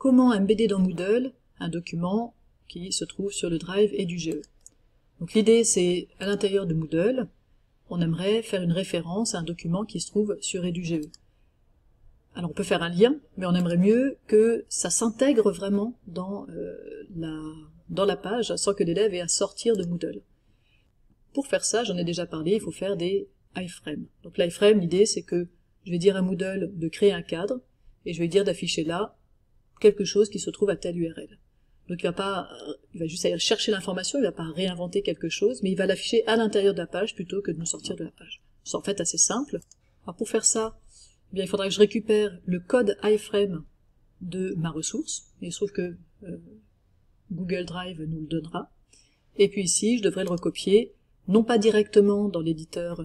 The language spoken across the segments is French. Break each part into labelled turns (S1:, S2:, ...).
S1: comment embedder dans Moodle un document qui se trouve sur le drive EduGE. Donc l'idée c'est, à l'intérieur de Moodle, on aimerait faire une référence à un document qui se trouve sur EduGE. Alors on peut faire un lien, mais on aimerait mieux que ça s'intègre vraiment dans la page, sans que l'élève ait à sortir de Moodle. Pour faire ça, j'en ai déjà parlé, il faut faire des iframes. Donc l'iframe, l'idée c'est que je vais dire à Moodle de créer un cadre, et je vais dire d'afficher là quelque chose qui se trouve à telle URL. Donc il va juste aller chercher l'information, il va pas réinventer quelque chose, mais il va l'afficher à l'intérieur de la page plutôt que de nous sortir de la page. C'est en fait assez simple. Alors pour faire ça, eh bien, il faudra que je récupère le code iframe de ma ressource, et il se trouve que Google Drive nous le donnera. Et puis ici, je devrais le recopier, non pas directement dans l'éditeur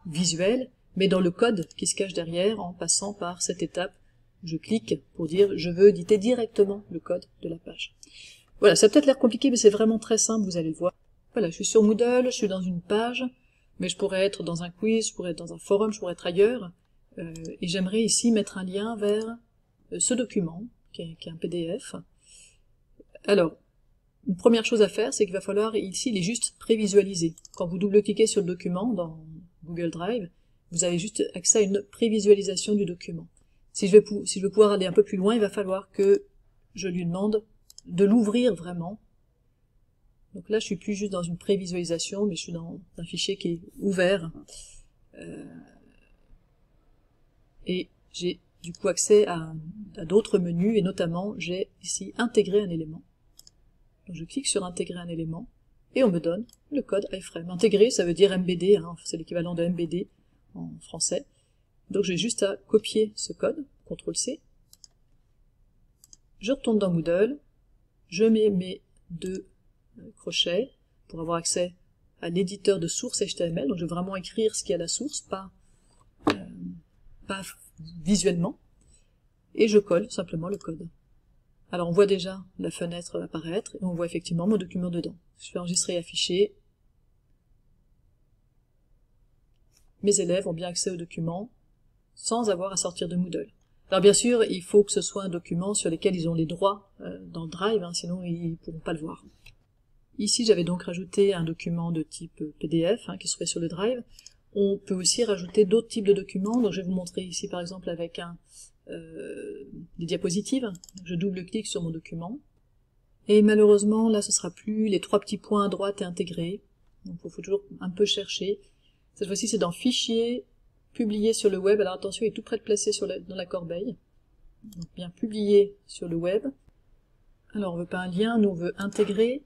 S1: visuel, mais dans le code qui se cache derrière, en passant par cette étape. Je clique pour dire je veux éditer directement le code de la page. Voilà, ça a peut-être l'air compliqué, mais c'est vraiment très simple, vous allez le voir. Voilà, je suis sur Moodle, je suis dans une page, mais je pourrais être dans un quiz, je pourrais être dans un forum, je pourrais être ailleurs, et j'aimerais ici mettre un lien vers ce document, qui est un PDF. Alors, une première chose à faire, c'est qu'il va falloir, ici, il est juste prévisualisé. Quand vous double-cliquez sur le document dans Google Drive, vous avez juste accès à une prévisualisation du document. Si je veux pouvoir aller un peu plus loin, il va falloir que je lui demande de l'ouvrir vraiment. Donc là, je suis plus juste dans une prévisualisation, mais je suis dans un fichier qui est ouvert. Et j'ai du coup accès à d'autres menus, et notamment, j'ai ici intégré un élément. Donc je clique sur intégrer un élément, et on me donne le code iframe. Intégrer, ça veut dire embedder, hein, c'est l'équivalent de embedder en français. Donc j'ai juste à copier ce code, CTRL-C, je retourne dans Moodle, je mets mes deux crochets pour avoir accès à l'éditeur de source HTML, donc je vais vraiment écrire ce qu'il y a à la source, pas visuellement, et je colle simplement le code. Alors on voit déjà la fenêtre apparaître, et on voit effectivement mon document dedans. Je fais enregistrer et afficher. Mes élèves ont bien accès au document, sans avoir à sortir de Moodle. Alors bien sûr, il faut que ce soit un document sur lequel ils ont les droits dans le Drive, hein, sinon ils ne pourront pas le voir. Ici, j'avais donc rajouté un document de type PDF hein, qui se trouvait sur le Drive. On peut aussi rajouter d'autres types de documents, donc je vais vous montrer ici par exemple avec des diapositives. Je double-clique sur mon document. Et malheureusement, là ce sera plus les trois petits points à droite et intégrés. Donc il faut toujours un peu chercher. Cette fois-ci, c'est dans Fichier, publié sur le web. Alors attention, il est tout près de placer dans la corbeille. Donc bien publié sur le web. Alors on veut pas un lien, nous on veut intégrer.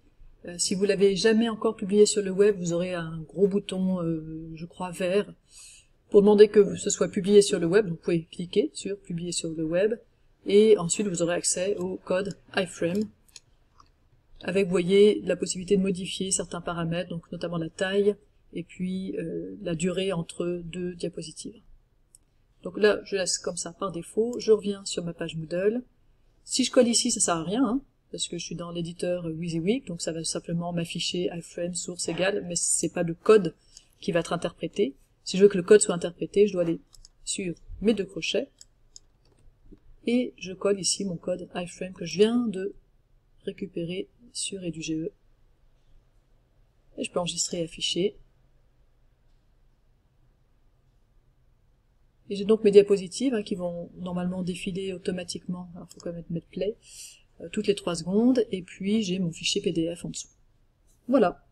S1: Si vous l'avez jamais encore publié sur le web, vous aurez un gros bouton, je crois, vert, pour demander que ce soit publié sur le web. Donc vous pouvez cliquer sur publier sur le web, et ensuite vous aurez accès au code iframe, avec, vous voyez, la possibilité de modifier certains paramètres, donc notamment la taille, et puis la durée entre deux diapositives. Donc là, je laisse comme ça par défaut, je reviens sur ma page Moodle. Si je colle ici, ça sert à rien, hein, parce que je suis dans l'éditeur WYSIWYG, donc ça va simplement m'afficher iframe source égale, mais c'est pas le code qui va être interprété. Si je veux que le code soit interprété, je dois aller sur mes deux crochets, et je colle ici mon code iframe que je viens de récupérer sur EduGE. Et je peux enregistrer et afficher. Et j'ai donc mes diapositives hein, qui vont normalement défiler automatiquement, alors il faut quand même mettre play, toutes les 3 secondes, et puis j'ai mon fichier PDF en dessous. Voilà.